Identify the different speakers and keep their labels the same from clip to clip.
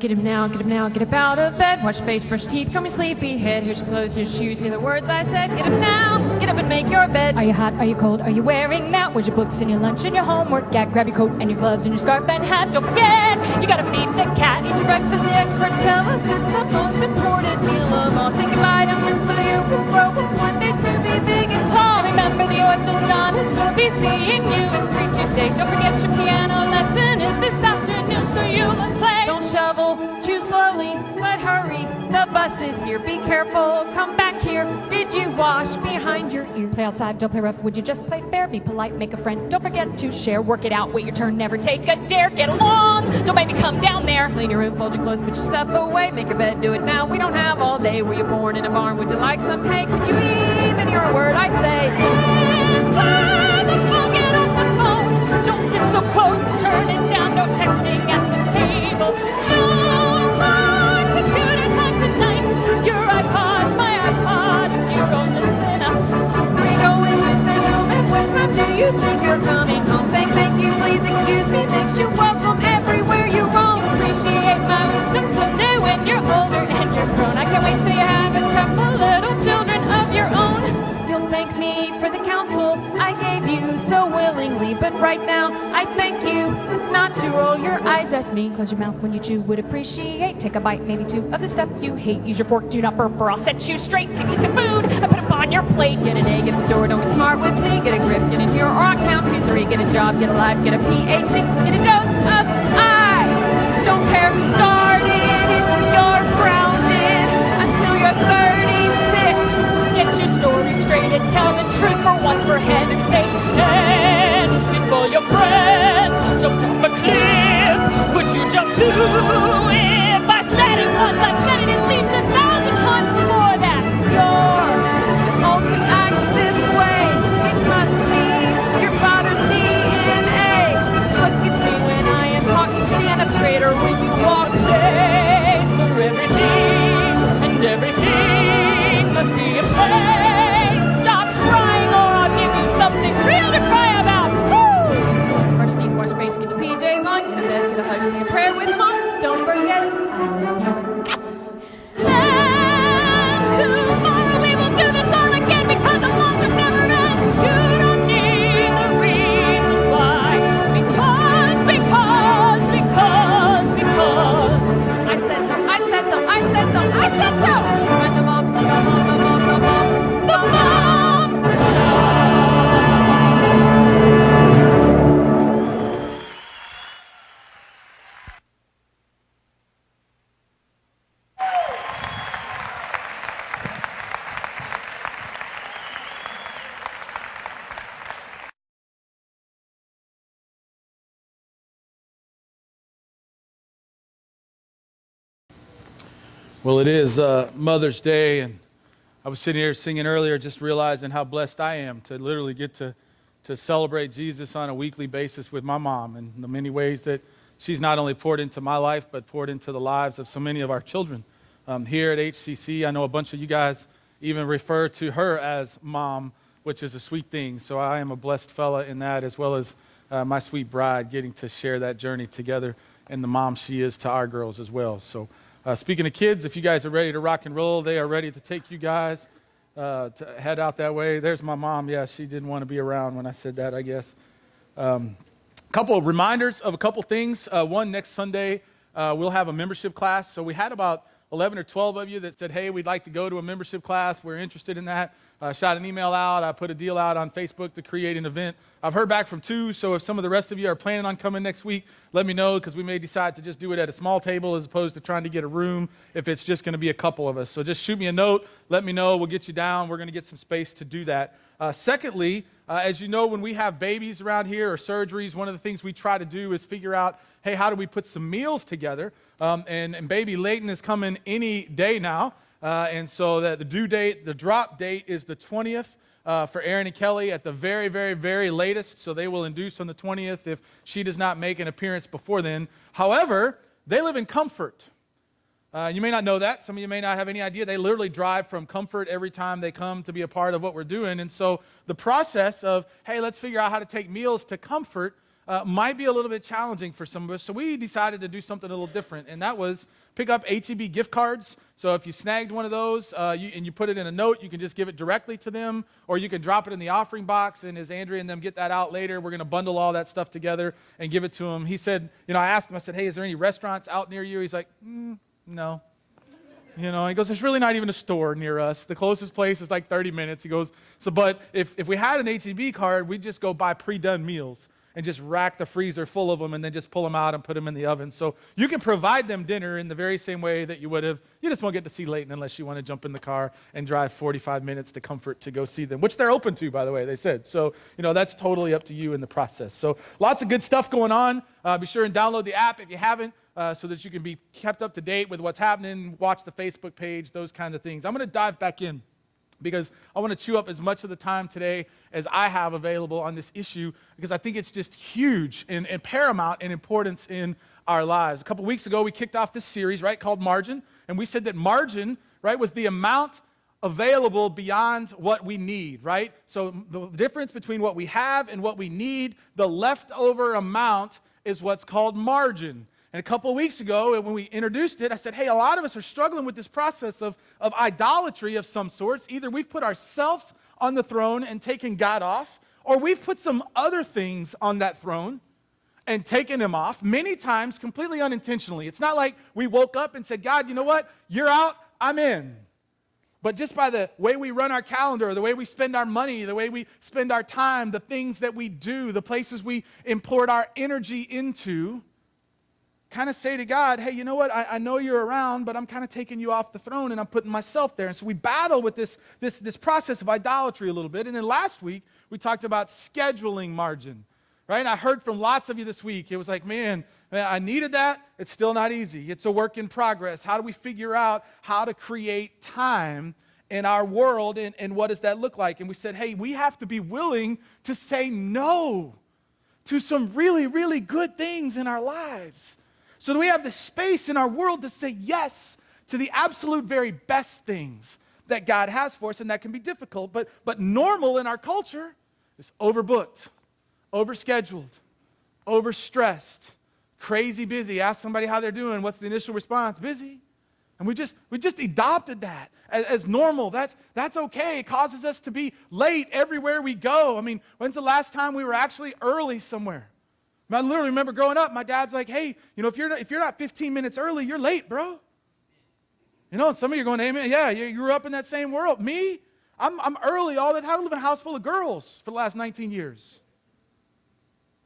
Speaker 1: Get him now, get up out of bed. Wash your face, brush your teeth, comb your sleepy head. Here's your clothes, here's your shoes, hear the words I said. Get him now, get up and make your bed. Are you hot, are you cold, are you wearing that? Where's your books and your lunch and your homework at? Grab your coat and your gloves and your scarf and hat. Don't forget, you gotta feed the cat. Eat your breakfast, the experts tell us it's the most important meal of all. Take your vitamins so you will grow up one day to be big and tall. Remember the orthodontist will be seeing you in 3-2 day. Don't forget your piano lesson is this afternoon, so you must play. Don't shovel, chew slowly, but hurry. The bus is here, be careful, come back here. Did you wash behind your ear? Play outside, don't play rough, would you just play fair? Be polite, make a friend, don't forget to share. Work it out, wait your turn, never take a dare. Get along, don't make me come down there. Clean your room, fold your clothes, put your stuff away. Make your bed, do it now, we don't have all day. Were you born in a barn, would you like some hay? Could you even hear a word I say? Answer the phone, get off the phone. Don't sit so close, turn it down, no texting at the table. No more computer time tonight. Your iPod's my iPod. If you don't listen up, we going with the Zoom. And what time do you think you're coming home? Saying thank you, please excuse me makes you welcome everywhere you roam. You appreciate my wisdom someday when you're older and you're grown. I can't wait till you have a couple little children of your own. You'll thank me for the counsel I gave you so willingly, but right now I thank you not to roll your eyes at me. Close your mouth when you chew, would appreciate. Take a bite, maybe two, of the stuff you hate. Use your fork, do not burp, or I'll set you straight to eat the food I put up on your plate. Get an egg at the door, don't get smart with me. Get a grip, get in here, or I'll count 2, 3. Get a job, get a life, get a PhD. Get a dose of I don't care who started it. You're grounded until you're 36. Get your story straight and tell the truth for once, for heaven's sake. And before your friends jumped off a cliff, would you jump too? If I said it once, I've said it at least 1,000 times before that. You're too old to act this way. It must be your father's DNA. Look at me when I am talking, stand up straighter when you walk. Place for everything, and everything must be a place. Stop crying or I'll give you something real to cry about. Woo! Brush teeth, wash your face, get your PJs on, get a bed, get a hug, say a prayer with mom. Don't forget, I love you. And tomorrow we will do this all again because the laughter never ends. You don't need the reason why. Because I said so, I said so, I said so, I said so. And the mom, the mom, the mom, the mom, the mom.
Speaker 2: Well, it is Mother's Day, and I was sitting here singing earlier, just realizing how blessed I am to literally get to celebrate Jesus on a weekly basis with my mom, and the many ways that she's not only poured into my life, but poured into the lives of so many of our children. Here at HCC, I know a bunch of you guys even refer to her as Mom, which is a sweet thing. So I am a blessed fella in that, as well as my sweet bride, getting to share that journey together, and the mom she is to our girls as well. So speaking of kids, if you guys are ready to rock and roll, they are ready to take you guys to head out that way. There's my mom. Yeah, she didn't want to be around when I said that, I guess. Couple of reminders of a couple things. One, next Sunday, we'll have a membership class. So we had about 11 or 12 of you that said, hey, we'd like to go to a membership class. We're interested in that. Shot an email out. I put a deal out on Facebook to create an event. I've heard back from 2, so if some of the rest of you are planning on coming next week, let me know, because we may decide to just do it at a small table as opposed to trying to get a room if it's just going to be a couple of us. So just shoot me a note. Let me know. We'll get you down. We're going to get some space to do that. Secondly, as you know, when we have babies around here or surgeries, one of the things we try to do is figure out, hey, how do we put some meals together? And baby Layton is coming any day now. And so that the drop date is the 20th for Aaron and Kelly at the very, very, very latest. So they will induce on the 20th if she does not make an appearance before then. However, they live in Comfort. You may not know that. Some of you may not have any idea. They literally drive from Comfort every time they come to be a part of what we're doing. And so the process of, hey, let's figure out how to take meals to Comfort might be a little bit challenging for some of us. So we decided to do something a little different, and that was pick up HEB gift cards. So if you snagged one of those and you put it in a note, you can just give it directly to them, or you can drop it in the offering box, and as Andrea and them get that out later, we're going to bundle all that stuff together and give it to them. He said, I asked him, I said, hey, is there any restaurants out near you? He's like, no. He goes, there's really not even a store near us. The closest place is like 30 minutes. He goes, but if we had an HEB card, we'd just go buy pre-done meals and just rack the freezer full of them and then just pull them out and put them in the oven. So you can provide them dinner in the very same way that you would have. You just won't get to see Leighton unless you want to jump in the car and drive 45 minutes to Comfort to go see them, which they're open to, by the way, they said. So, that's totally up to you in the process. So lots of good stuff going on. Be sure and download the app if you haven't, so that you can be kept up to date with what's happening, watch the Facebook page, those kinds of things. I'm going to dive back in, because I want to chew up as much of the time today as I have available on this issue, because I think it's just huge and paramount in importance in our lives. A couple weeks ago, we kicked off this series, right, called Margin, and we said that margin, right, was the amount available beyond what we need, right? So the difference between what we have and what we need, the leftover amount is what's called margin. And a couple of weeks ago, when we introduced it, I said, hey, a lot of us are struggling with this process of idolatry of some sorts. Either we've put ourselves on the throne and taken God off, or we've put some other things on that throne and taken him off, many times completely unintentionally. It's not like we woke up and said, God, you know what? You're out, I'm in. But just by the way we run our calendar, the way we spend our money, the way we spend our time, the things that we do, the places we import our energy into, kind of say to God, hey, you know what, I know you're around, but I'm kind of taking you off the throne and I'm putting myself there. And so we battle with this process of idolatry a little bit. And then last week, we talked about scheduling margin, right? And I heard from lots of you this week. It was like, man, I needed that. It's still not easy. It's a work in progress. How do we figure out how to create time in our world, and what does that look like? And we said, hey, we have to be willing to say no to some really, really good things in our lives, so that we have the space in our world to say yes to the absolute very best things that God has for us, and that can be difficult. But normal in our culture is overbooked, overscheduled, overstressed, crazy busy. Ask somebody how they're doing. What's the initial response? Busy. And we just adopted that as normal. That's okay. It causes us to be late everywhere we go. I mean, when's the last time we were actually early somewhere? I literally remember growing up, my dad's like, hey, if you're not 15 minutes early, you're late, bro. And some of you are going, amen. Yeah, you grew up in that same world. Me, I'm early all the time. I live in a house full of girls for the last 19 years.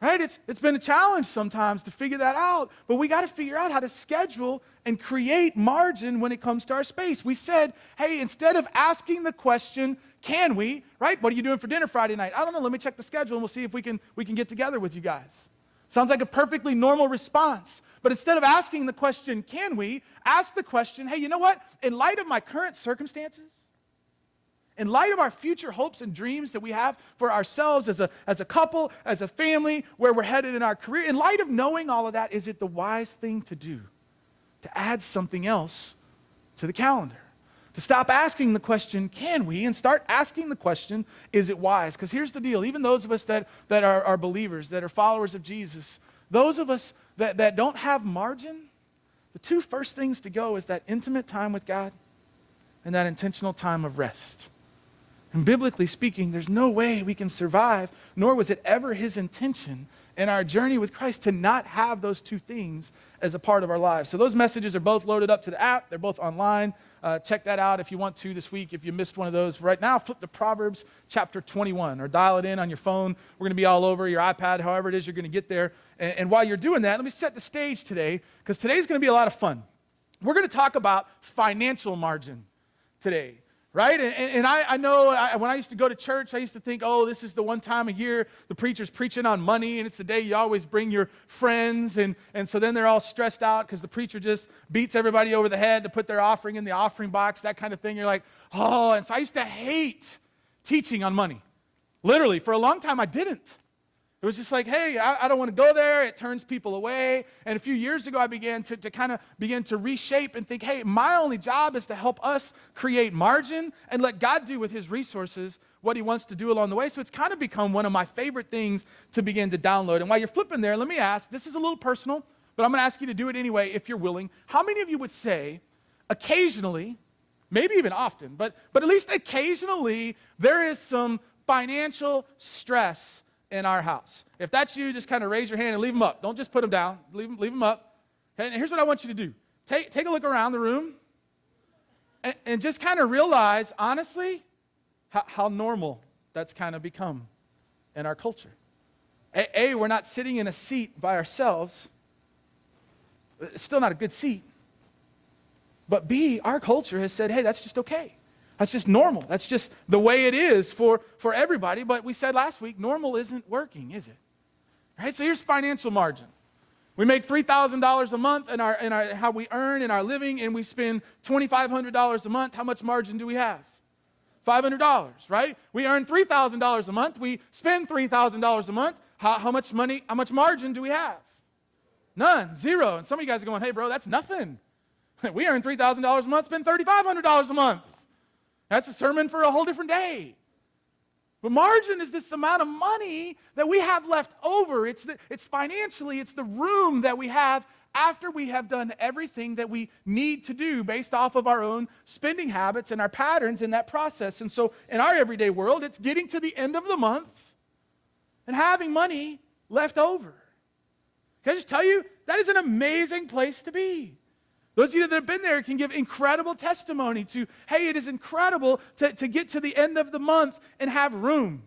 Speaker 2: Right? It's been a challenge sometimes to figure that out, but we got to figure out how to schedule and create margin when it comes to our space. We said, hey, instead of asking the question, can we, right? What are you doing for dinner Friday night? I don't know. Let me check the schedule and we'll see if we can get together with you guys. Sounds like a perfectly normal response. But instead of asking the question, can we, ask the question, hey, you know what? In light of my current circumstances, in light of our future hopes and dreams that we have for ourselves as a couple, as a family, where we're headed in our career, in light of knowing all of that, is it the wise thing to do to add something else to the calendar? To stop asking the question, can we, and start asking the question, is it wise? Because here's the deal. Even those of us that are believers, that are followers of Jesus, those of us that don't have margin, the two first things to go is that intimate time with God and that intentional time of rest. And biblically speaking, there's no way we can survive, nor was it ever his intention in our journey with Christ to not have those two things as a part of our lives. So those messages are both loaded up to the app. They're both online. Check that out if you want to this week. If you missed one of those right now, flip to Proverbs chapter 21 or dial it in on your phone. We're going to be all over your iPad, however it is you're going to get there. And while you're doing that, let me set the stage today, because today's going to be a lot of fun. We're going to talk about financial margin today. Right? And I know when I used to go to church, I used to think, oh, this is the one time a year the preacher's preaching on money, and it's the day you always bring your friends, and so then they're all stressed out because the preacher just beats everybody over the head to put their offering in the offering box, that kind of thing. You're like, oh, and so I used to hate teaching on money. Literally, for a long time, I didn't. It was just like, hey, I don't want to go there. It turns people away. And a few years ago, I began to kind of begin to reshape and think, hey, my only job is to help us create margin and let God do with his resources what he wants to do along the way. So it's kind of become one of my favorite things to begin to download. And while you're flipping there, let me ask, this is a little personal, but I'm going to ask you to do it anyway if you're willing. How many of you would say occasionally, maybe even often, but at least occasionally, there is some financial stress in our house? If that's you, just kind of raise your hand and leave them up. Don't just put them down. Leave them up. Okay? And here's what I want you to do. Take a look around the room and just kind of realize, honestly, how normal that's kind of become in our culture. We're not sitting in a seat by ourselves. It's still not a good seat. But B, our culture has said, hey, that's just okay. That's just normal. That's just the way it is for everybody. But we said last week, normal isn't working, is it? Right? So here's financial margin. We make $3,000 a month in our how we earn in our living, and we spend $2,500 a month. How much margin do we have? $500, right? We earn $3,000 a month. We spend $3,000 a month. How much money, how much margin do we have? None, zero. And some of you guys are going, hey, bro, that's nothing. We earn $3,000 a month, spend $3,500 a month. That's a sermon for a whole different day. But margin is this amount of money that we have left over. It's financially, it's the room that we have after we have done everything that we need to do based off of our own spending habits and our patterns in that process. And so in our everyday world, it's getting to the end of the month and having money left over. Can I just tell you, that is an amazing place to be. Those of you that have been there can give incredible testimony to, hey, it is incredible to get to the end of the month and have room,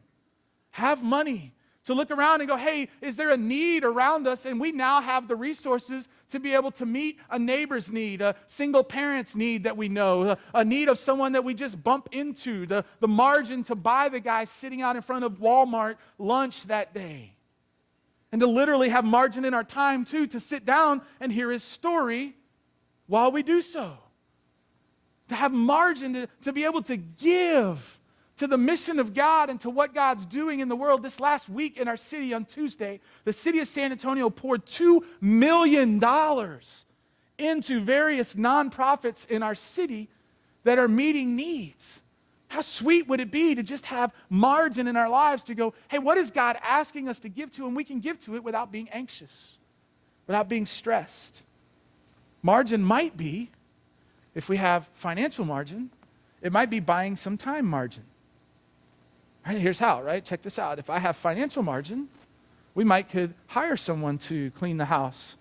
Speaker 2: have money, to look around and go, hey, is there a need around us? And we now have the resources to be able to meet a neighbor's need, a single parent's need that we know, a need of someone that we just bump into, the margin to buy the guy sitting out in front of Walmart lunch that day. And to literally have margin in our time, too, to sit down and hear his story while we do so. To have margin to be able to give to the mission of God and to what God's doing in the world. This last week in our city on Tuesday, the city of San Antonio poured $2 million into various nonprofits in our city that are meeting needs. How sweet would it be to just have margin in our lives to go, hey, what is God asking us to give to? And we can give to it without being anxious, without being stressed. Margin might be, if we have financial margin, it might be buying some time margin. Right, here's how, right? Check this out. If I have financial margin, we could hire someone to clean the house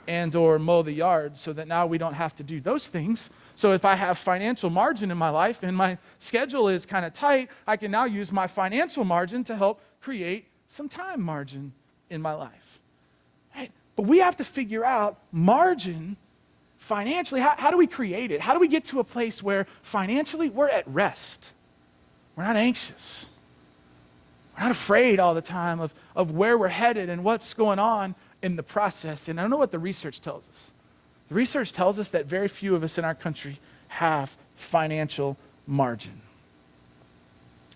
Speaker 2: and or mow the yard so that now we don't have to do those things. So if I have financial margin in my life and my schedule is kind of tight, I can now use my financial margin to help create some time margin in my life. Right? But we have to figure out margin financially. How do we create it? How do we get to a place where financially we're at rest? We're not anxious. We're not afraid all the time of where we're headed and what's going on in the process. And I don't know what the research tells us. The research tells us that very few of us in our country have financial margin.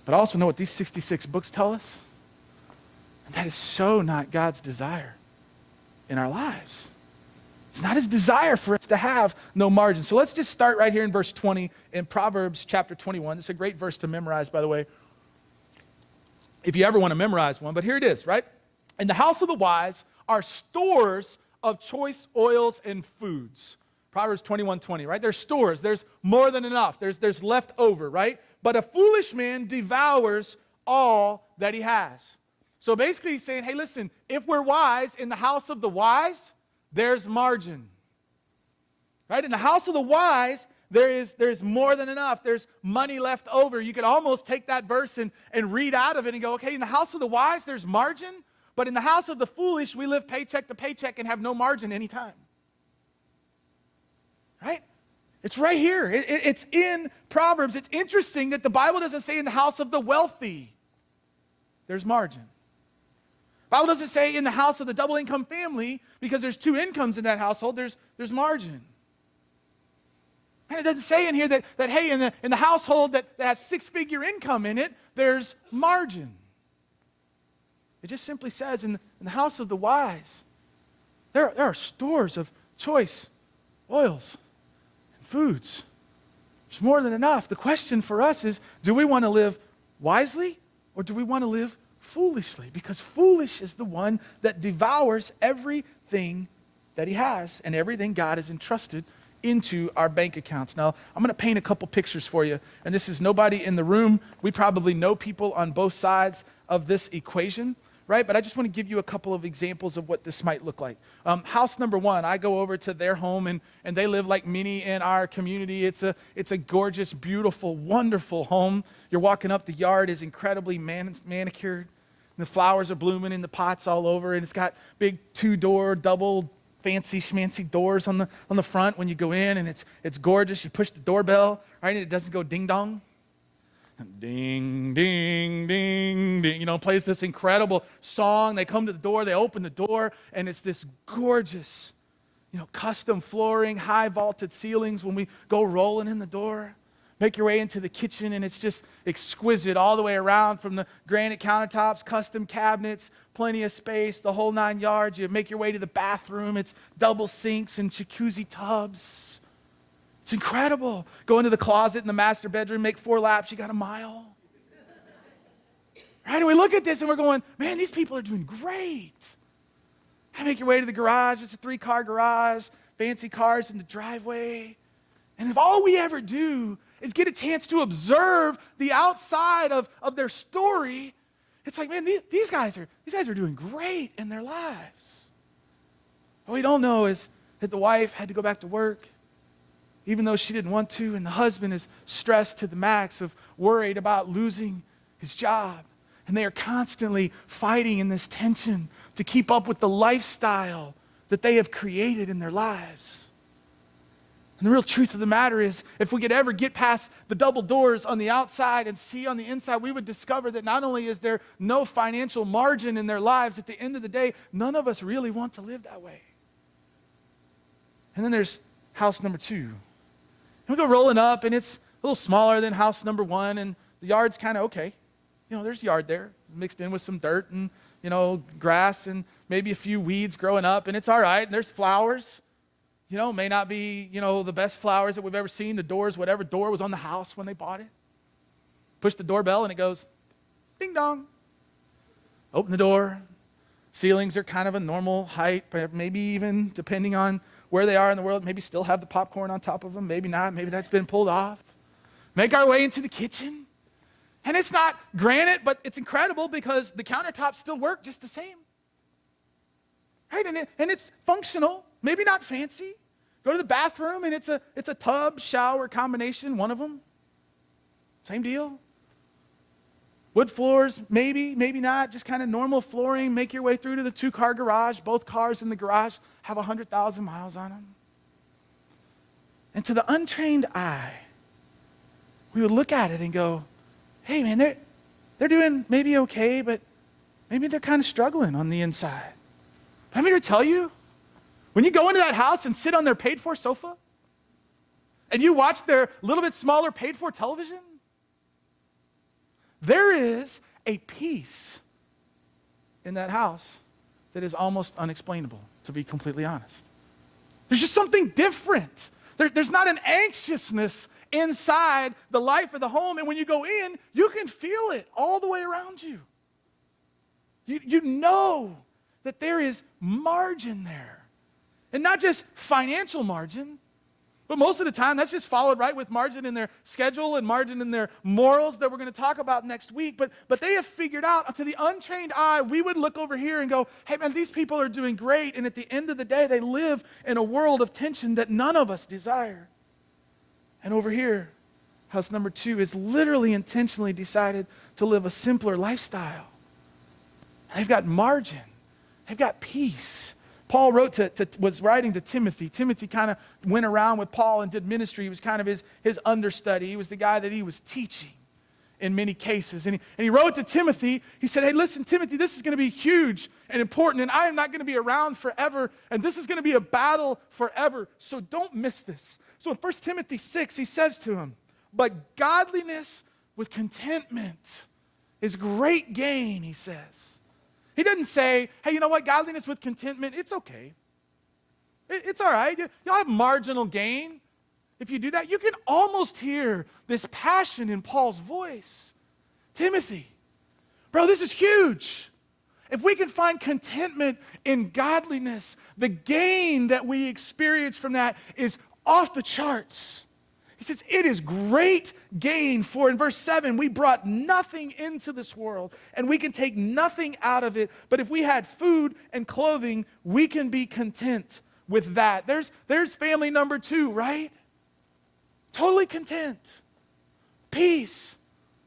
Speaker 2: But I also know what these 66 books tell us. And that is so not God's desire in our lives. It's not his desire for us to have no margin. So let's just start right here in verse 20 in Proverbs chapter 21. It's a great verse to memorize, by the way, if you ever want to memorize one. But here it is, right? In the house of the wise are stores of choice oils and foods. Proverbs 21:20, right? There's stores. There's more than enough. There's left over, right? But a foolish man devours all that he has. So basically he's saying, hey, listen, if we're wise in the house of the wise, there's margin. Right? In the house of the wise, there's more than enough. There's money left over. You could almost take that verse and read out of it and go, okay, in the house of the wise, there's margin. But in the house of the foolish, we live paycheck to paycheck and have no margin anytime. Right? It's right here. It's in Proverbs. It's interesting that the Bible doesn't say in the house of the wealthy, there's margin. The Bible doesn't say in the house of the double income family, because there's two incomes in that household, there's margin. And it doesn't say in here that hey, in the household that has six-figure income in it, there's margin. It just simply says in the house of the wise, there are stores of choice oils and foods. There's more than enough. The question for us is, do we want to live wisely, or do we want to live foolishly? Because foolish is the one that devours everything that he has and everything God has entrusted into our bank accounts. Now, I'm going to paint a couple pictures for you, and this is nobody in the room. We probably know people on both sides of this equation, right? But I just want to give you a couple of examples of what this might look like. House number one, I go over to their home, and they live like many in our community. It's a gorgeous, beautiful, wonderful home. You're walking up, the yard is incredibly manicured. The flowers are blooming in the pots all over, and it's got big 2-door, double fancy schmancy doors on the front when you go in, and it's gorgeous. You push the doorbell, right, and it doesn't go ding dong. Ding, ding, ding, ding, plays this incredible song. They come to the door, they open the door, and it's this gorgeous, custom flooring, high vaulted ceilings when we go rolling in the door. Make your way into the kitchen, and it's just exquisite all the way around, from the granite countertops, custom cabinets, plenty of space, the whole 9 yards. You make your way to the bathroom. It's double sinks and jacuzzi tubs. It's incredible. Go into the closet in the master bedroom, make 4 laps, you got a mile. Right? And we look at this and we're going, man, these people are doing great. And make your way to the garage. It's a 3-car garage, fancy cars in the driveway. And if all we ever do is get a chance to observe the outside of their story, it's like, man, these guys are doing great in their lives. What we don't know is that the wife had to go back to work, even though she didn't want to, and the husband is stressed to the max, of worried about losing his job. And they are constantly fighting in this tension to keep up with the lifestyle that they have created in their lives. And the real truth of the matter is, if we could ever get past the double doors on the outside and see on the inside, we would discover that not only is there no financial margin in their lives, at the end of the day, none of us really want to live that way. And then there's house number 2. And we go rolling up, and it's a little smaller than house number 1, and the yard's kind of okay. There's yard there, mixed in with some dirt and, grass and maybe a few weeds growing up, and it's all right. And there's flowers. May not be, the best flowers that we've ever seen. The doors, whatever door was on the house when they bought it. Push the doorbell, and it goes, ding dong. Open the door. Ceilings are kind of a normal height, maybe even, depending on where they are in the world, maybe still have the popcorn on top of them, maybe not, maybe that's been pulled off. Make our way into the kitchen. And it's not granite, but it's incredible because the countertops still work just the same. Right? And it's functional, maybe not fancy. Go to the bathroom, and it's a tub, shower combination, one of them. Same deal. Wood floors, maybe not, just kind of normal flooring. Make your way through to the 2-car garage. Both cars in the garage have 100,000 miles on them. And to the untrained eye, we would look at it and go, hey man, they're doing maybe okay, but maybe they're kind of struggling on the inside. But I'm here to tell you, when you go into that house and sit on their paid-for sofa, and you watch their little bit smaller paid-for television, there is a peace in that house that is almost unexplainable, to be completely honest. There's just something different. There's not an anxiousness inside the life of the home, and when you go in, you can feel it all the way around you. You know that there is margin there. And not just financial margin, but most of the time that's just followed right with margin in their schedule and margin in their morals that we're going to talk about next week. But they have figured out, to the untrained eye, we would look over here and go, hey man, these people are doing great. And at the end of the day, they live in a world of tension that none of us desire. And over here, house number 2 is literally intentionally decided to live a simpler lifestyle. They've got margin. They've got peace. Paul was writing to Timothy. Timothy kind of went around with Paul and did ministry. He was kind of his understudy. He was the guy that he was teaching in many cases. And he wrote to Timothy. He said, hey, listen, Timothy, this is going to be huge and important, and I am not going to be around forever, and this is going to be a battle forever, so don't miss this. So in 1 Timothy 6, he says to him, but godliness with contentment is great gain, he says. He doesn't say, hey, you know what, godliness with contentment, it's okay. It's all right. You'll have marginal gain. If you do that, you can almost hear this passion in Paul's voice Timothy. Bro, this is huge. If we can find contentment in godliness, the gain that we experience from that is off the charts. He says, it is great gain, for in verse 7, we brought nothing into this world, and we can take nothing out of it. But if we had food and clothing, we can be content with that. There's family number 2, right? Totally content. Peace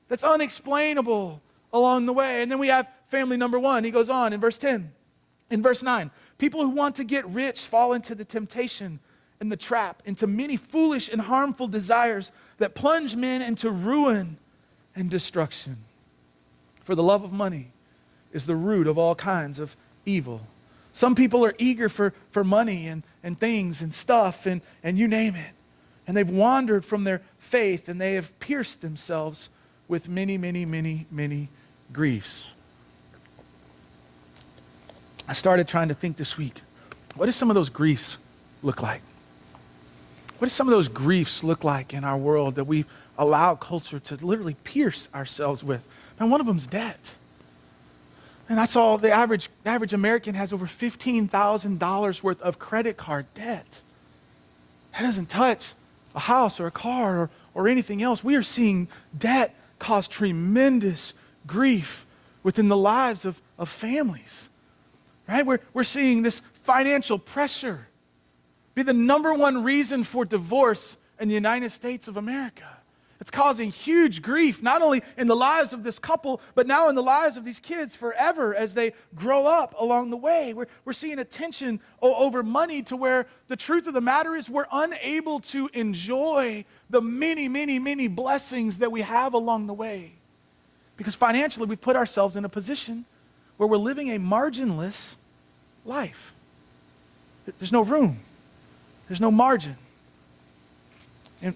Speaker 2: that's unexplainable along the way. And then we have family number 1. He goes on in verse 10. In verse 9, people who want to get rich fall into the temptation and the trap, into many foolish and harmful desires that plunge men into ruin and destruction. For the love of money is the root of all kinds of evil. Some people are eager for money and things and stuff and you name it. And they've wandered from their faith, and they have pierced themselves with many, many, many, many griefs. I started trying to think this week, what do some of those griefs look like? What do some of those griefs look like in our world that we allow culture to literally pierce ourselves with? And one of them is debt. And I saw the average American has over $15,000 worth of credit card debt. That doesn't touch a house or a car or anything else. We are seeing debt cause tremendous grief within the lives of families. Right? We're seeing this financial pressure be the number one reason for divorce in the United States of America. It's causing huge grief, not only in the lives of this couple, but now in the lives of these kids forever as they grow up along the way. We're seeing a tension over money to where the truth of the matter is we're unable to enjoy the many, many, many blessings that we have along the way. Because financially, we've put ourselves in a position where we're living a marginless life. There's no room. There's no margin. And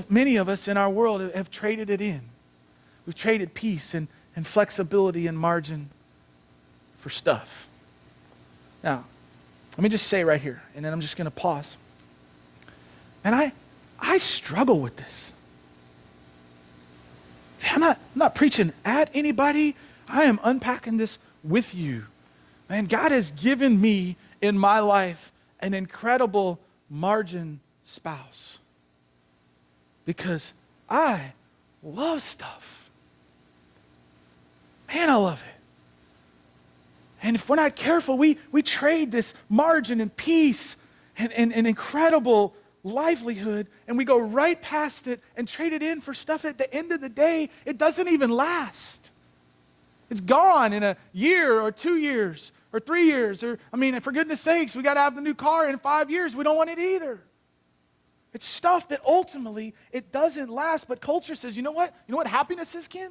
Speaker 2: many of us in our world have traded it in. We've traded peace and flexibility and margin for stuff. Now, let me just say right here, and then I'm just going to pause. And I struggle with this. I'm not preaching at anybody. I am unpacking this with you. Man, God has given me in my life an incredible margin spouse. Because I love stuff. Man, I love it. And if we're not careful, we trade this margin and peace and incredible livelihood, and we go right past it and trade it in for stuff at the end of the day, it doesn't even last. It's gone in a year or 2 years or 3 years. For goodness sakes, we got to have the new car in 5 years. We don't want it either. It's stuff that ultimately it doesn't last, but culture says, you know what? You know what happiness is, Ken? You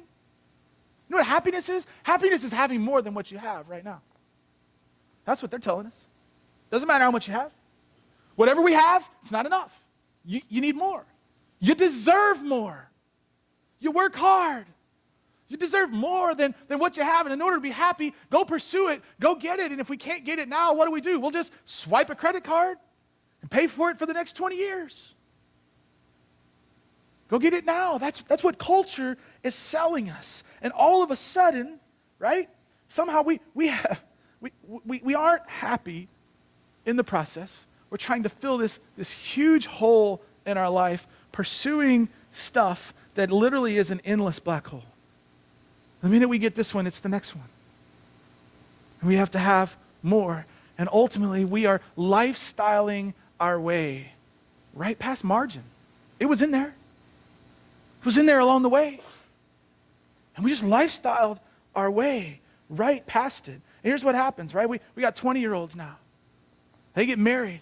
Speaker 2: know what happiness is? Happiness is having more than what you have right now. That's what they're telling us. Doesn't matter how much you have. Whatever we have, it's not enough. You need more. You deserve more. You work hard. You deserve more than what you have. And in order to be happy, go pursue it. Go get it. And if we can't get it now, what do? We'll just swipe a credit card and pay for it for the next 20 years. Go get it now. That's what culture is selling us. And all of a sudden, right, somehow we aren't happy in the process. We're trying to fill this huge hole in our life, pursuing stuff that literally is an endless black hole. The minute we get this one, it's the next one. And we have to have more. And ultimately, we are lifestyling our way right past margin. It was in there. It was in there along the way. And we just lifestyled our way right past it. And here's what happens, right? We got 20-year-olds now. They get married,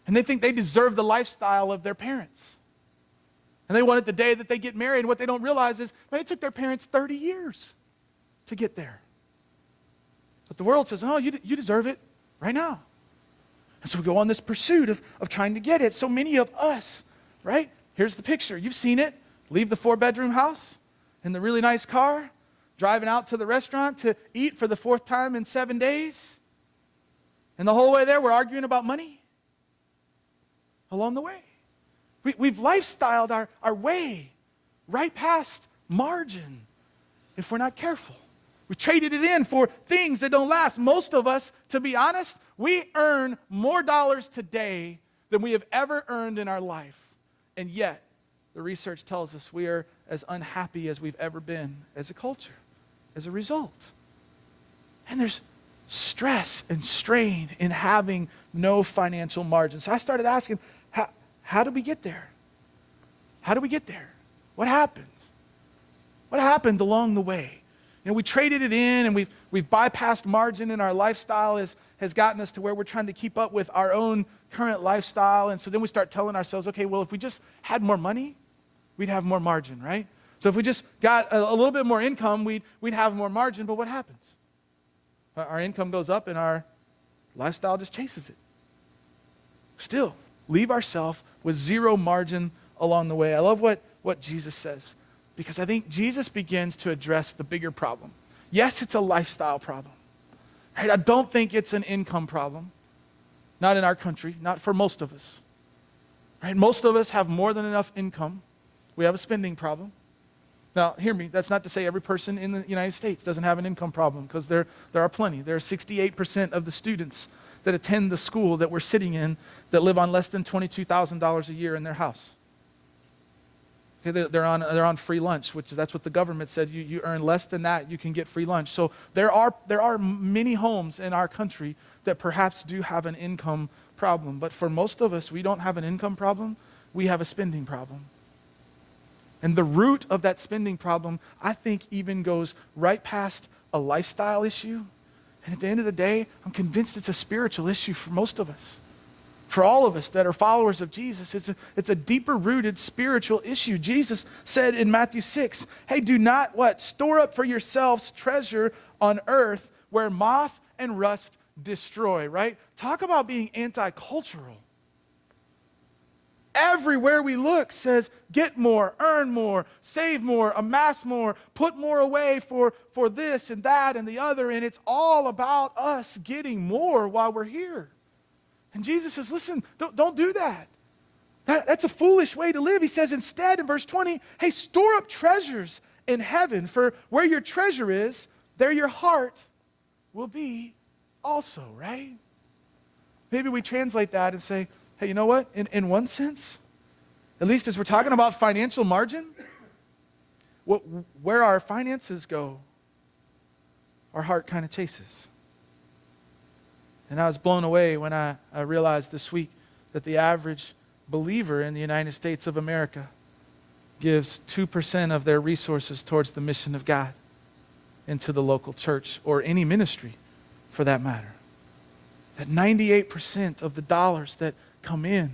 Speaker 2: and they think they deserve the lifestyle of their parents. And they want it the day that they get married. And what they don't realize is, man, it took their parents 30 years to get there. But the world says, oh, you deserve it right now. And so we go on this pursuit of trying to get it. So many of us, right? Here's the picture. You've seen it. Leave the 4-bedroom house in the really nice car, driving out to the restaurant to eat for the 4th time in 7 days. And the whole way there, we're arguing about money along the way. We've lifestyled our way right past margin. if we're not careful. We traded it in for things that don't last. Most of us, to be honest, we earn more dollars today than we have ever earned in our life. And yet, the research tells us we are as unhappy as we've ever been as a culture as a result. And there's stress and strain in having no financial margin. So I started asking, how did we get there? How did we get there? What happened? What happened along the way? You know, we traded it in, and we've bypassed margin in our lifestyle has gotten us to where we're trying to keep up with our own current lifestyle. And so then we start telling ourselves, okay, well, if we just had more money, we'd have more margin, right? So if we just got a little bit more income, we'd have more margin. But what happens? Our income goes up and our lifestyle just chases it. Still, leave ourselves with zero margin along the way. I love what Jesus says, because I think Jesus begins to address the bigger problem. Yes, it's a lifestyle problem. Right? I don't think it's an income problem. Not in our country, not for most of us. Right? Most of us have more than enough income. We have a spending problem. Now, hear me, that's not to say every person in the United States doesn't have an income problem, because there are plenty. There are 68% of the students that attend the school that we're sitting in that live on less than $22,000 a year in their house. Okay, they're on free lunch, that's what the government said. You earn less than that, you can get free lunch. So there are many homes in our country that perhaps do have an income problem. But for most of us, we don't have an income problem, we have a spending problem. And the root of that spending problem, I think, even goes right past a lifestyle issue. And at the end of the day, I'm convinced it's a spiritual issue for most of us. For all of us that are followers of Jesus, it's a deeper rooted spiritual issue. Jesus said in Matthew 6, hey, do not what? Store up for yourselves treasure on earth where moth and rust destroy, right? Talk about being anti-cultural. Everywhere we look says, get more, earn more, save more, amass more, put more away for this and that and the other. And it's all about us getting more while we're here. And Jesus says, listen, don't do that. That's a foolish way to live. He says instead in verse 20, hey, store up treasures in heaven, for where your treasure is, there your heart will be also, right? Maybe we translate that and say, hey, you know what? In one sense, at least as we're talking about financial margin, where our finances go, our heart kind of chases. And I was blown away when I realized this week that the average believer in the United States of America gives 2% of their resources towards the mission of God into the local church or any ministry for that matter. That 98% of the dollars that come in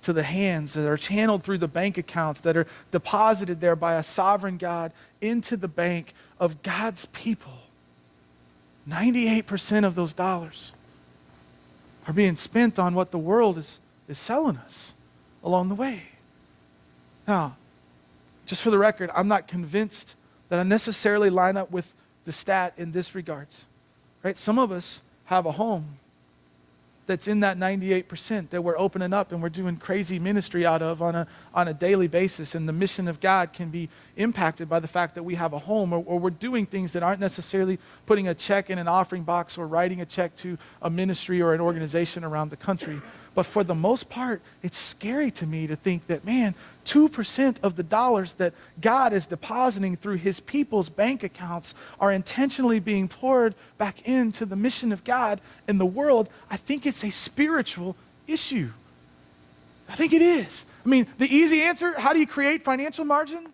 Speaker 2: to the hands that are channeled through the bank accounts that are deposited there by a sovereign God into the bank of God's people, 98% of those dollars are being spent on what the world is selling us along the way. Now, just for the record, I'm not convinced that I necessarily line up with the stat in this regards. Right? Some of us have a home that's in that 98% that we're opening up and we're doing crazy ministry out of on a daily basis. And the mission of God can be impacted by the fact that we have a home, or we're doing things that aren't necessarily putting a check in an offering box or writing a check to a ministry or an organization around the country. But for the most part, it's scary to me to think that, man, 2% of the dollars that God is depositing through his people's bank accounts are intentionally being poured back into the mission of God in the world. I think it's a spiritual issue. I think it is. I mean, the easy answer, how do you create financial margin?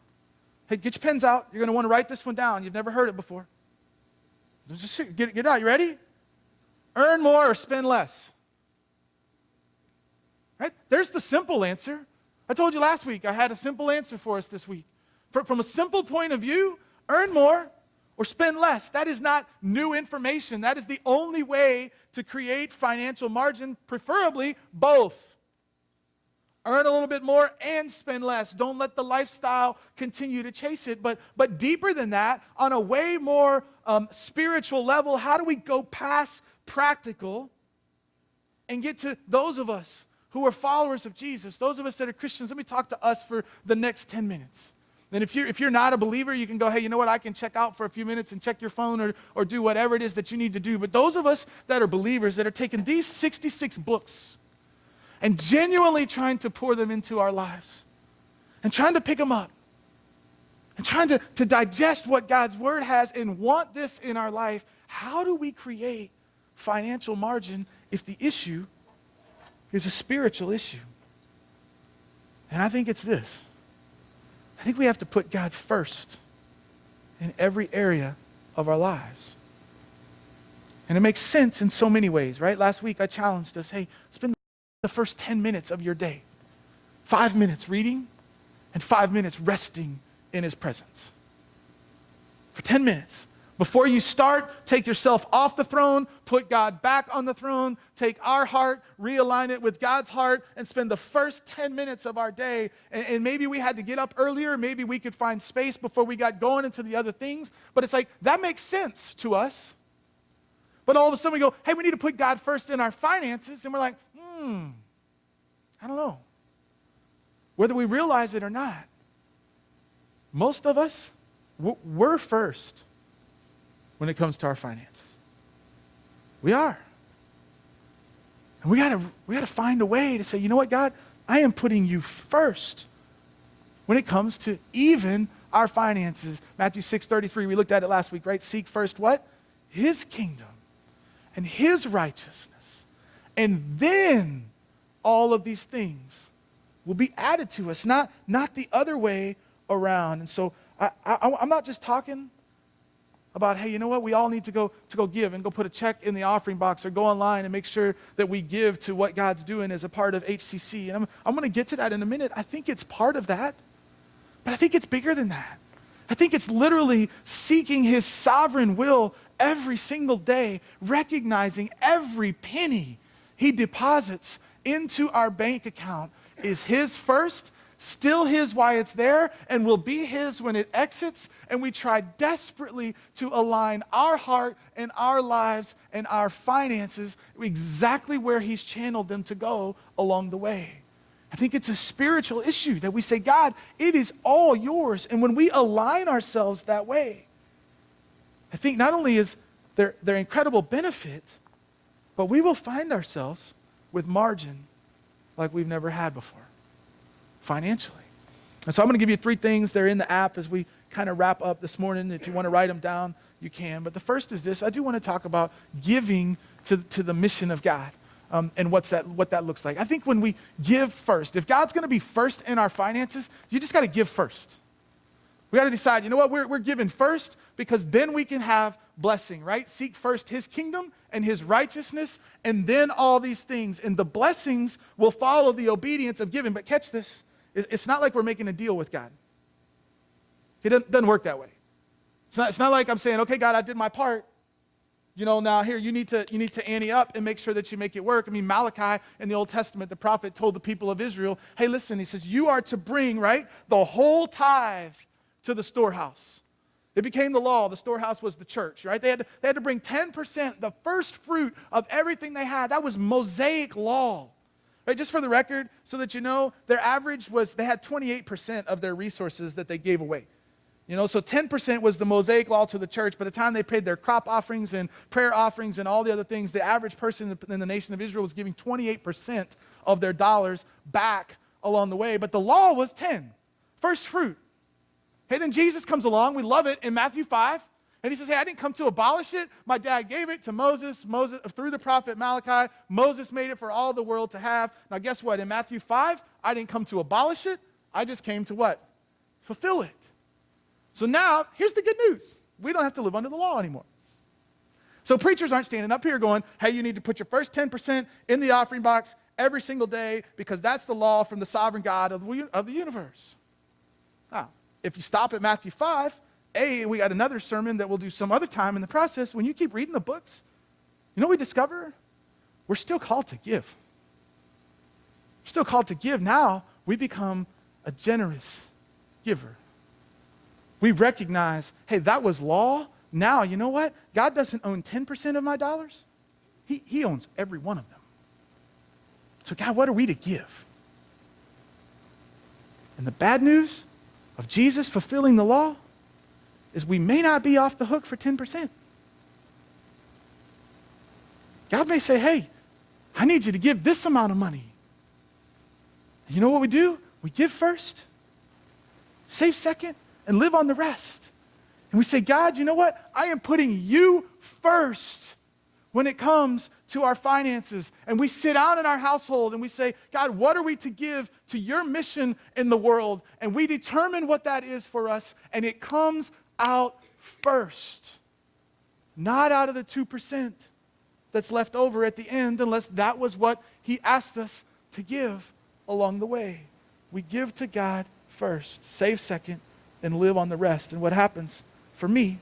Speaker 2: Hey, get your pens out. You're going to want to write this one down. You've never heard it before. Just get it out. You ready? Earn more or spend less. Right? There's the simple answer. I told you last week I had a simple answer for us this week. From a simple point of view, earn more or spend less. That is not new information. That is the only way to create financial margin, preferably both. Earn a little bit more and spend less. Don't let the lifestyle continue to chase it. But deeper than that, on a way more spiritual level, how do we go past practical and get to those of us who are followers of Jesus, those of us that are Christians? Let me talk to us for the next 10 minutes. Then if you're not a believer, you can go, hey, you know what? I can check out for a few minutes and check your phone or do whatever it is that you need to do. But those of us that are believers that are taking these 66 books and genuinely trying to pour them into our lives and trying to pick them up and trying to digest what God's word has and want this in our life, how do we create financial margin if the issue is a spiritual issue? And I think it's this. I think we have to put God first in every area of our lives. And it makes sense in so many ways, right? Last week I challenged us, hey, spend the first 10 minutes of your day, 5 minutes reading and 5 minutes resting in his presence. For 10 minutes. Before you start, take yourself off the throne, put God back on the throne, take our heart, realign it with God's heart, and spend the first 10 minutes of our day. And maybe we had to get up earlier, maybe we could find space before we got going into the other things, but it's like, that makes sense to us. But all of a sudden we go, hey, we need to put God first in our finances, and we're like, I don't know. Whether we realize it or not, most of us, we're first when it comes to our finances. We are. And we gotta find a way to say, you know what, God, I am putting you first when it comes to even our finances. Matthew 6:33, we looked at it last week, right? Seek first what? His kingdom and his righteousness. And then all of these things will be added to us, not the other way around. And so I'm not just talking about, hey, you know what, we all need to go give and go put a check in the offering box or go online and make sure that we give to what God's doing as a part of HCC. And I'm going to get to that in a minute. I think it's part of that, but I think it's bigger than that. I think it's literally seeking his sovereign will every single day, recognizing every penny he deposits into our bank account is his first, still his while it's there, and will be his when it exits. And we try desperately to align our heart and our lives and our finances exactly where he's channeled them to go along the way. I think it's a spiritual issue that we say, God, it is all yours. And when we align ourselves that way, I think not only is there incredible benefit, but we will find ourselves with margin like we've never had before, financially. And so I'm going to give you 3 things. They're in the app as we kind of wrap up this morning. If you want to write them down, you can. But the first is this. I do want to talk about giving to the mission of God and what that looks like. I think when we give first, if God's going to be first in our finances, you just got to give first. We got to decide, you know what, we're giving first because then we can have blessing, right? Seek first his kingdom and his righteousness, and then all these things. And the blessings will follow the obedience of giving. But catch this. It's not like we're making a deal with God. It doesn't work that way. It's not like I'm saying, okay, God, I did my part. You know, now here, you need to ante up and make sure that you make it work. I mean, Malachi in the Old Testament, the prophet told the people of Israel, hey, listen, he says, you are to bring, right, the whole tithe to the storehouse. It became the law. The storehouse was the church, right? They had to bring 10%, the first fruit of everything they had. That was Mosaic law. Right? Just for the record, so that you know, their average was they had 28% of their resources that they gave away. You know, so 10% was the Mosaic law to the church. By the time they paid their crop offerings and prayer offerings and all the other things, the average person in the nation of Israel was giving 28% of their dollars back along the way. But the law was 10, first fruit. Hey, then Jesus comes along. We love it in Matthew 5. And he says, hey, I didn't come to abolish it. My dad gave it to Moses through the prophet Malachi. Moses made it for all the world to have. Now, guess what? In Matthew 5, I didn't come to abolish it. I just came to what? Fulfill it. So now, here's the good news. We don't have to live under the law anymore. So preachers aren't standing up here going, hey, you need to put your first 10% in the offering box every single day because that's the law from the sovereign God of the universe. Now, if you stop at Matthew 5, we got another sermon that we'll do some other time in the process. When you keep reading the books, you know what we discover? We're still called to give. We're still called to give. Now we become a generous giver. We recognize, hey, that was law. Now, you know what? God doesn't own 10% of my dollars. He owns every one of them. So God, what are we to give? And the bad news of Jesus fulfilling the law is we may not be off the hook for 10%. God may say, hey, I need you to give this amount of money. You know what we do? We give first, save second, and live on the rest. And we say, God, you know what? I am putting you first when it comes to our finances. And we sit down in our household and we say, God, what are we to give to your mission in the world? And we determine what that is for us, and it comes out first, not out of the 2% that's left over at the end, unless that was what he asked us to give along the way. We give to God first, save second, and live on the rest. And what happens for me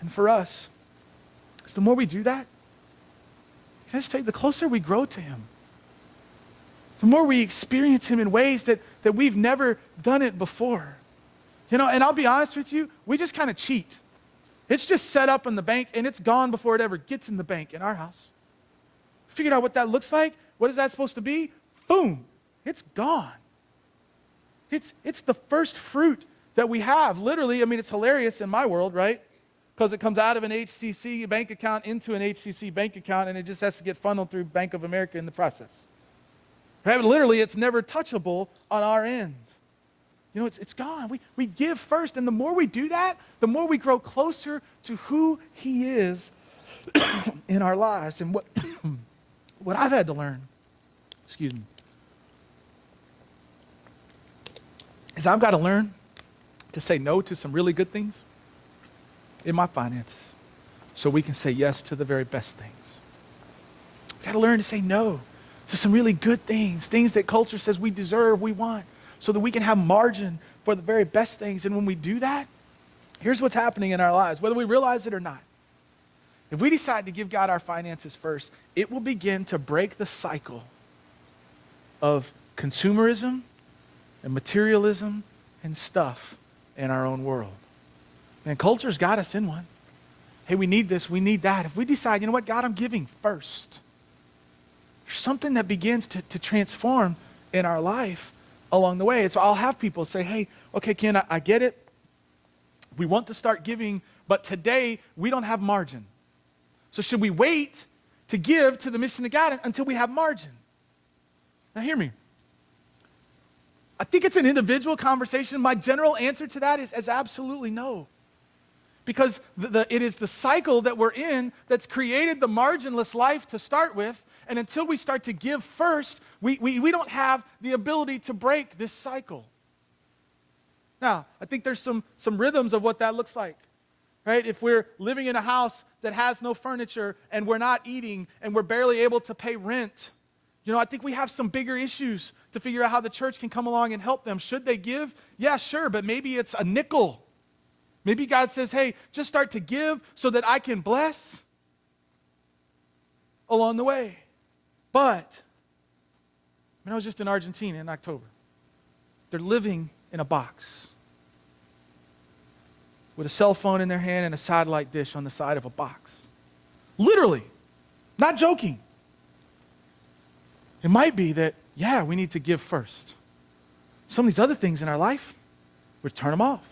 Speaker 2: and for us is the more we do that, can I just tell you, the closer we grow to him, the more we experience him in ways that we've never done it before. You know, and I'll be honest with you, we just kind of cheat. It's just set up in the bank, and it's gone before it ever gets in the bank in our house. Figured out what that looks like. What is that supposed to be? Boom, it's gone. It's the first fruit that we have. Literally, I mean, it's hilarious in my world, right? Because it comes out of an HCC bank account into an HCC bank account, and it just has to get funneled through Bank of America in the process. Right? But literally, it's never touchable on our end. You know, it's gone. We give first, and the more we do that, the more we grow closer to who he is in our lives. And what I've had to learn, is I've got to learn to say no to some really good things in my finances so we can say yes to the very best things. We've got to learn to say no to some really good things, things that culture says we deserve, we want, so that we can have margin for the very best things. And when we do that, here's what's happening in our lives, whether we realize it or not. If we decide to give God our finances first, it will begin to break the cycle of consumerism and materialism and stuff in our own world. And culture's got us in one. Hey, we need this, we need that. If we decide, you know what, God, I'm giving first, there's something that begins to transform in our life along the way. And so I'll have people say, hey, okay, Ken, I get it. We want to start giving, but today we don't have margin. So should we wait to give to the mission of God until we have margin? Now hear me. I think it's an individual conversation. My general answer to that is absolutely no. Because it is the cycle that we're in that's created the marginless life to start with. And until we start to give first, we don't have the ability to break this cycle. Now, I think there's some rhythms of what that looks like. Right? If we're living in a house that has no furniture and we're not eating and we're barely able to pay rent, you know, I think we have some bigger issues to figure out how the church can come along and help them. Should they give? Yeah, sure, but maybe it's a nickel. Maybe God says, hey, just start to give so that I can bless along the way. But, I was just in Argentina in October. They're living in a box with a cell phone in their hand and a satellite dish on the side of a box. Literally, not joking. It might be that, yeah, we need to give first. Some of these other things in our life, we turn them off.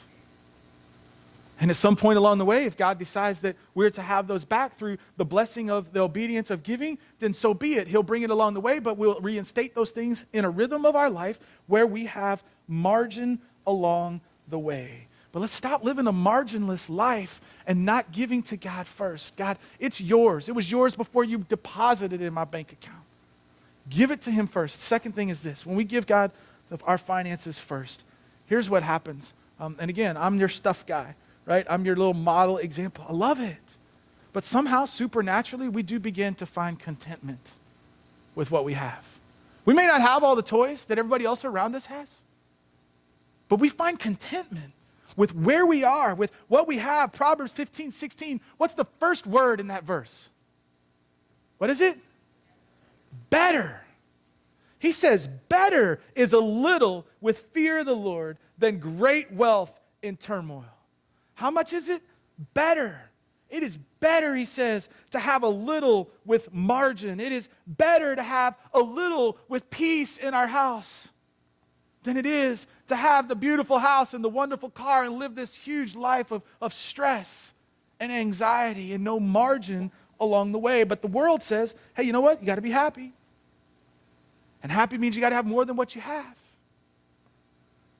Speaker 2: And at some point along the way, if God decides that we're to have those back through the blessing of the obedience of giving, then so be it. He'll bring it along the way, but we'll reinstate those things in a rhythm of our life where we have margin along the way. But let's stop living a marginless life and not giving to God first. God, it's yours. It was yours before you deposited it in my bank account. Give it to him first. Second thing is this. When we give God our finances first, here's what happens. And again, I'm your stuff guy, right? I'm your little model example. I love it. But somehow, supernaturally, we do begin to find contentment with what we have. We may not have all the toys that everybody else around us has, but we find contentment with where we are, with what we have. Proverbs 15:16. What's the first word in that verse? What is it? Better. He says, better is a little with fear of the Lord than great wealth in turmoil. How much is it? Better. It is better, he says, to have a little with margin. It is better to have a little with peace in our house. than it is to have the beautiful house and the wonderful car and live this huge life of stress and anxiety and no margin along the way. But the world says, hey, you know what? You got to be happy. And happy means you got to have more than what you have.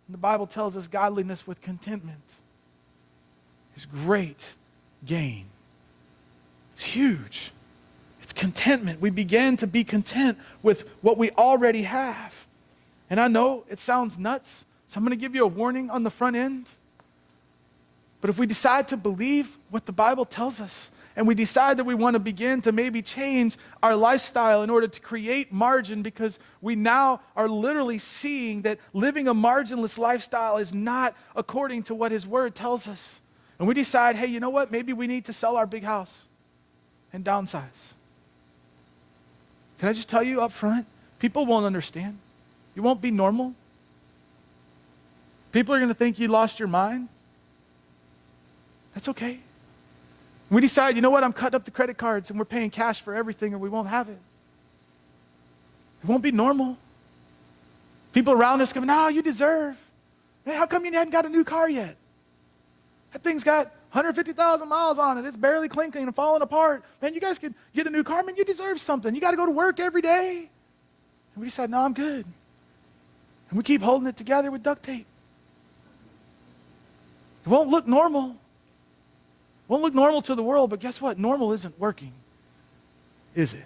Speaker 2: And the Bible tells us godliness with contentment is great gain. It's huge. It's contentment. We begin to be content with what we already have. And I know it sounds nuts, so I'm going to give you a warning on the front end. But if we decide to believe what the Bible tells us, and we decide that we want to begin to maybe change our lifestyle in order to create margin, because we now are literally seeing that living a marginless lifestyle is not according to what His Word tells us. And we decide, hey, you know what? Maybe we need to sell our big house and downsize. Can I just tell you up front, people won't understand. You won't be normal. People are going to think you lost your mind. That's okay. We decide, you know what, I'm cutting up the credit cards and we're paying cash for everything or we won't have it. It won't be normal. People around us go, no, you deserve. Man, how come you hadn't got a new car yet? That thing's got 150,000 miles on it. It's barely clinking and falling apart. Man, you guys could get a new car. Man, you deserve something. You got to go to work every day. And we decide, no, I'm good. And we keep holding it together with duct tape. It won't look normal. It won't look normal to the world, but guess what? Normal isn't working, is it?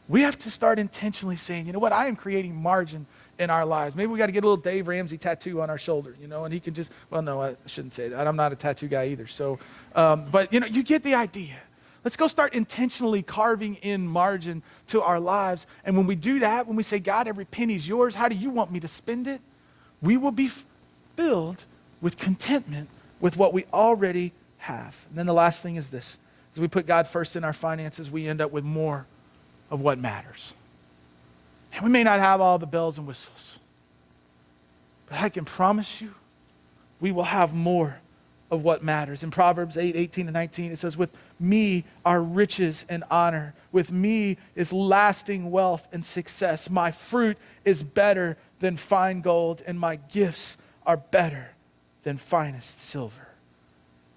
Speaker 2: We have to start intentionally saying, you know what? I am creating margin in our lives. Maybe we got to get a little Dave Ramsey tattoo on our shoulder, and he can just, well, no, I shouldn't say that. I'm not a tattoo guy either. So, but you get the idea. Let's go start intentionally carving in margin to our lives. And when we do that, when we say, God, every penny's yours, how do you want me to spend it? We will be filled with contentment with what we already have. And then the last thing is this. As we put God first in our finances, we end up with more of what matters. And we may not have all the bells and whistles, but I can promise you we will have more of what matters. In Proverbs 8:18-19, it says, with me are riches and honor. With me is lasting wealth and success. My fruit is better than fine gold, and my gifts are better than finest silver.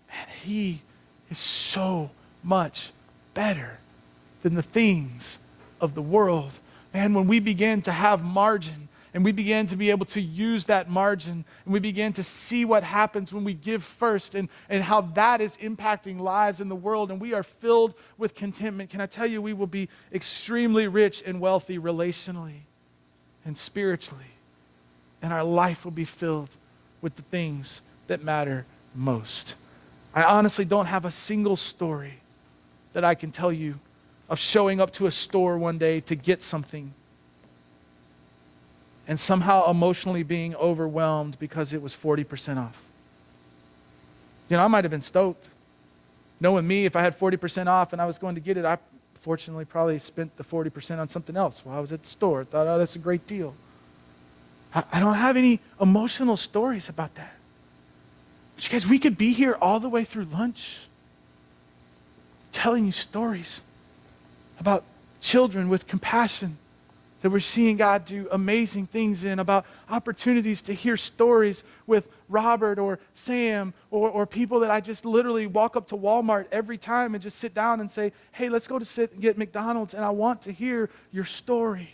Speaker 2: Man, He is so much better than the things of the world. Man, when we begin to have margin, and we begin to be able to use that margin, and we begin to see what happens when we give first, and how that is impacting lives in the world, and we are filled with contentment, can I tell you, we will be extremely rich and wealthy relationally and spiritually. And our life will be filled with the things that matter most. I honestly don't have a single story that I can tell you of showing up to a store one day to get something and somehow emotionally being overwhelmed because it was 40% off. I might have been stoked. Knowing me, if I had 40% off and I was going to get it, I fortunately probably spent the 40% on something else while I was at the store. I thought, oh, that's a great deal. I don't have any emotional stories about that. But you guys, we could be here all the way through lunch telling you stories about children with compassion that we're seeing God do amazing things in, about opportunities to hear stories with Robert or Sam or people that I just literally walk up to Walmart every time and just sit down and say, hey, let's go to sit and get McDonald's, and I want to hear your story.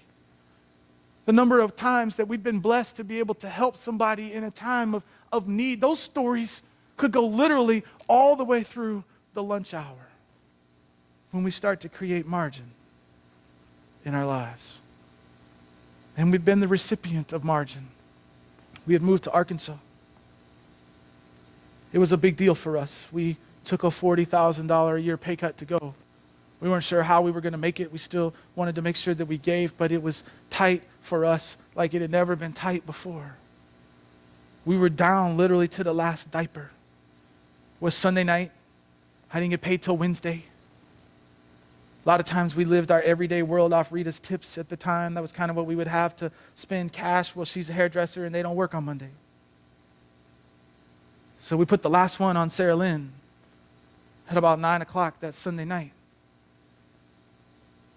Speaker 2: The number of times that we've been blessed to be able to help somebody in a time of need, those stories could go literally all the way through the lunch hour when we start to create margin in our lives. And we've been the recipient of margin. We had moved to Arkansas. It was a big deal for us. We took a $40,000 a year pay cut to go. We weren't sure how we were going to make it. We still wanted to make sure that we gave, but it was tight for us like it had never been tight before. We were down literally to the last diaper. It was Sunday night. I didn't get paid till Wednesday. A lot of times we lived our everyday world off Rita's tips at the time. That was kind of what we would have to spend cash. Well, she's a hairdresser and they don't work on Monday. So we put the last one on Sarah Lynn at about 9 o'clock that Sunday night.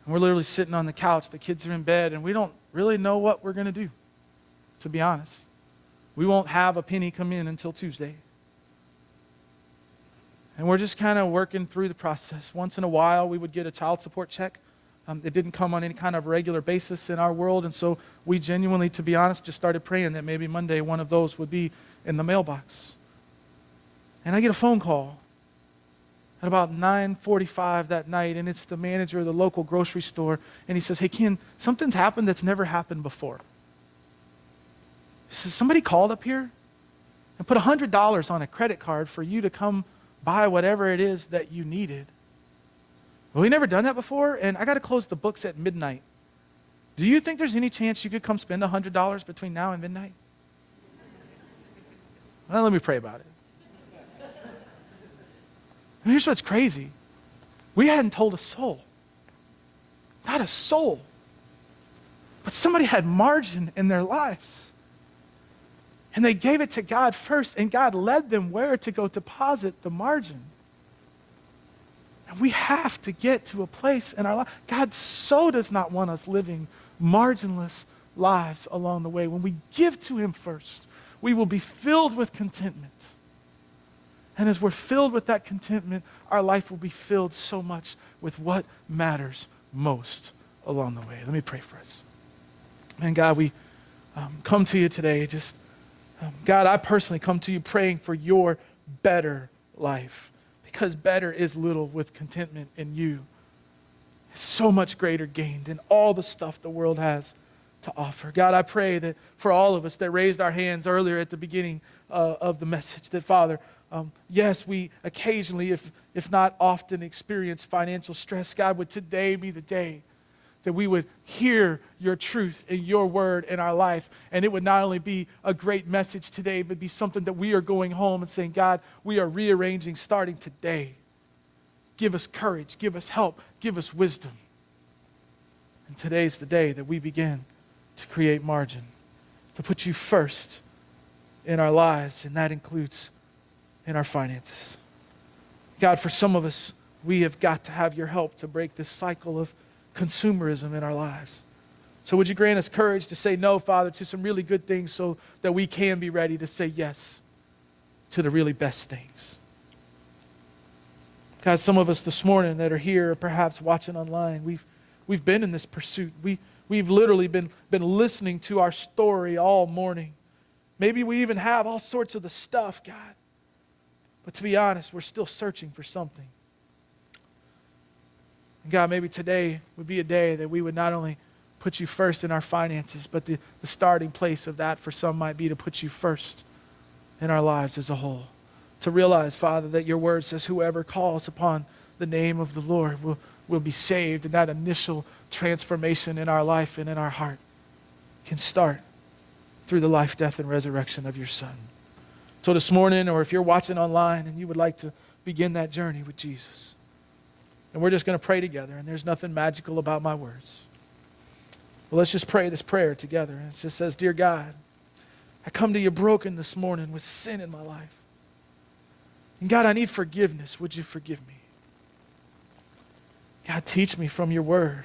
Speaker 2: And we're literally sitting on the couch. The kids are in bed and we don't really know what we're going to do to be honest. We won't have a penny come in until Tuesday. And we're just kind of working through the process. Once in a while, we would get a child support check. It didn't come on any kind of regular basis in our world, and so we genuinely, to be honest, just started praying that maybe Monday one of those would be in the mailbox. And I get a phone call at about 9:45 that night, and it's the manager of the local grocery store, and he says, "Hey, Ken, something's happened that's never happened before." He says, "Somebody called up here and put $100 on a credit card for you to come buy whatever it is that you needed. Well, we never done that before, and I got to close the books at midnight. Do you think there's any chance you could come spend $100 between now and midnight?" Well, let me pray about it. And here's what's crazy. We hadn't told a soul. Not a soul. But somebody had margin in their lives. And they gave it to God first, and God led them where to go deposit the margin. And we have to get to a place in our life. God so does not want us living marginless lives along the way. When we give to Him first, we will be filled with contentment. And as we're filled with that contentment, our life will be filled so much with what matters most along the way. Let me pray for us. And God, we come to you today. God, I personally come to you praying for your better life, because better is little with contentment in you. It's so much greater gain than all the stuff the world has to offer. God, I pray that for all of us that raised our hands earlier at the beginning of the message, that Father, yes, we occasionally, if not often, experience financial stress. God, would today be the day that we would hear your truth and your word in our life, and it would not only be a great message today, but be something that we are going home and saying, God, we are rearranging starting today. Give us courage, give us help, give us wisdom. And today's the day that we begin to create margin, to put you first in our lives, and that includes in our finances. God, for some of us, we have got to have your help to break this cycle of consumerism in our lives. So would you grant us courage to say no, Father, to some really good things so that we can be ready to say yes to the really best things. God, some of us this morning that are here, or perhaps watching online, we've been in this pursuit. We've literally been listening to our story all morning. Maybe we even have all sorts of the stuff, God. But to be honest, we're still searching for something. And God, maybe today would be a day that we would not only put you first in our finances, but the starting place of that for some might be to put you first in our lives as a whole. To realize, Father, that your word says whoever calls upon the name of the Lord will be saved. And that initial transformation in our life and in our heart can start through the life, death, and resurrection of your Son. So this morning, or if you're watching online and you would like to begin that journey with Jesus, and we're just going to pray together, and there's nothing magical about my words. Well, let's just pray this prayer together. And it just says, Dear God, I come to you broken this morning with sin in my life. And God, I need forgiveness. Would you forgive me? God, teach me from your word.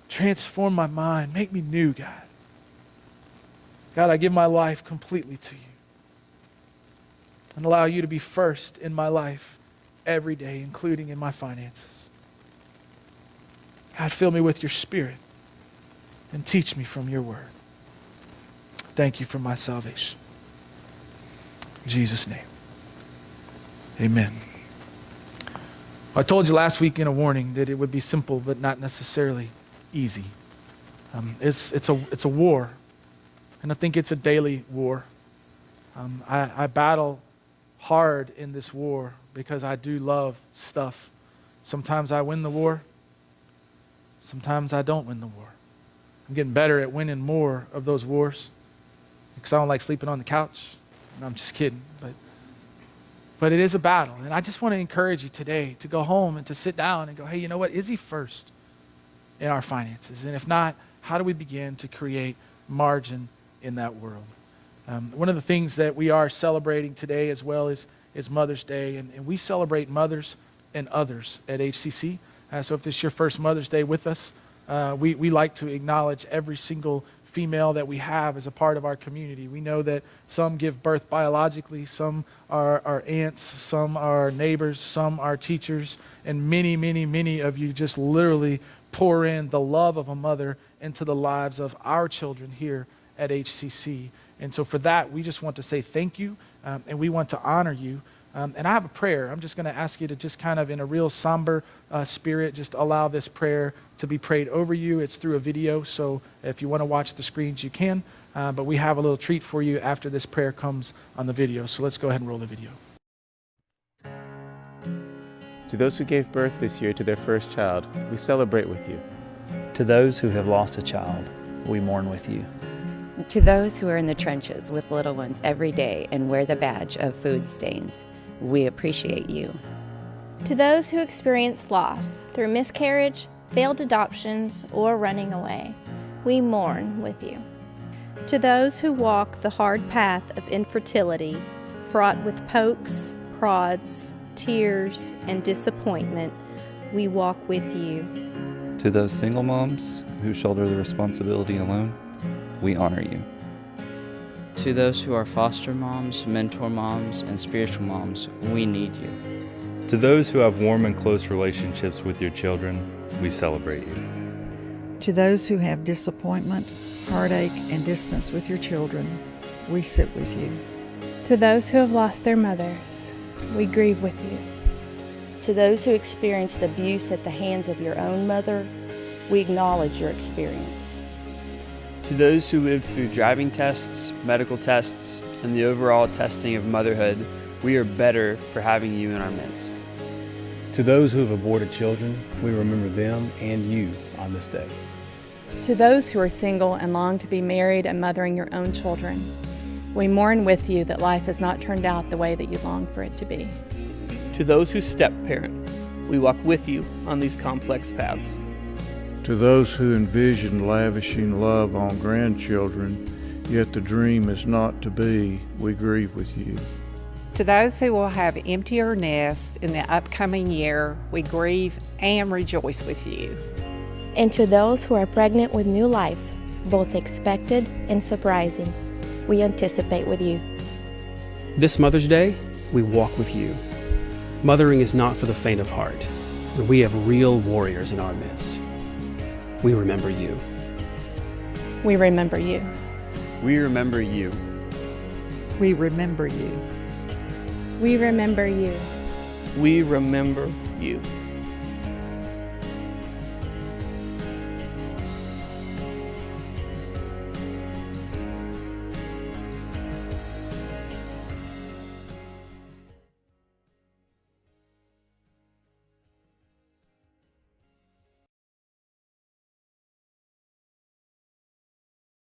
Speaker 2: Transform my mind. Make me new, God. God, I give my life completely to you. And allow you to be first in my life every day, including in my finances. God, fill me with your spirit and teach me from your word. Thank you for my salvation. In Jesus' name, amen. I told you last week in a warning that it would be simple but not necessarily easy. It's a war, and I think it's a daily war. I battle hard in this war because I do love stuff. Sometimes I win the war. Sometimes I don't win the war. I'm getting better at winning more of those wars because I don't like sleeping on the couch. No, I'm just kidding. But it is a battle. And I just want to encourage you today to go home and to sit down and go, hey, you know what? Is he first in our finances? And if not, how do we begin to create margin in that world? One of the things that we are celebrating today as well is Mother's Day. And we celebrate mothers and others at HCC. So if this is your first Mother's Day with us, we like to acknowledge every single female that we have as a part of our community. We know that some give birth biologically, some are aunts, some are neighbors, some are teachers, and many, many, many of you just literally pour in the love of a mother into the lives of our children here at HCC. And so for that, we just want to say thank you, and we want to honor you. And I have a prayer. I'm just going to ask you to just kind of in a real somber spirit, just allow this prayer to be prayed over you. It's through a video, so if you want to watch the screens, you can. But we have a little treat for you after this prayer comes on the video. So let's go ahead and roll the video.
Speaker 3: To those who gave birth this year to their first child, we celebrate with you.
Speaker 4: To those who have lost a child, we mourn with you.
Speaker 5: To those who are in the trenches with little ones every day and wear the badge of food stains, we appreciate you.
Speaker 6: To those who experience loss through miscarriage, failed adoptions, or running away, we mourn with you.
Speaker 7: To those who walk the hard path of infertility, fraught with pokes, prods, tears, and disappointment, we walk with you.
Speaker 8: To those single moms who shoulder the responsibility alone, we honor you.
Speaker 9: To those who are foster moms, mentor moms, and spiritual moms, we need you.
Speaker 10: To those who have warm and close relationships with your children, we celebrate you.
Speaker 11: To those who have disappointment, heartache, and distance with your children, we sit with you.
Speaker 12: To those who have lost their mothers, we grieve with you.
Speaker 13: To those who experienced abuse at the hands of your own mother, we acknowledge your experience.
Speaker 14: To those who lived through driving tests, medical tests, and the overall testing of motherhood, we are better for having you in our midst.
Speaker 15: To those who have aborted children, we remember them and you on this day.
Speaker 12: To those who are single and long to be married and mothering your own children, we mourn with you that life has not turned out the way that you long for it to be.
Speaker 16: To those who step-parent, we walk with you on these complex paths.
Speaker 17: To those who envision lavishing love on grandchildren, yet the dream is not to be, we grieve with you.
Speaker 18: To those who will have emptier nests in the upcoming year, we grieve and rejoice with you.
Speaker 6: And to those who are pregnant with new life, both expected and surprising, we anticipate with you.
Speaker 19: This Mother's Day, we walk with you. Mothering is not for the faint of heart, and we have real warriors in our midst. We remember you.
Speaker 12: We remember you.
Speaker 14: We remember you.
Speaker 11: We remember you.
Speaker 12: We remember you.
Speaker 16: We remember you.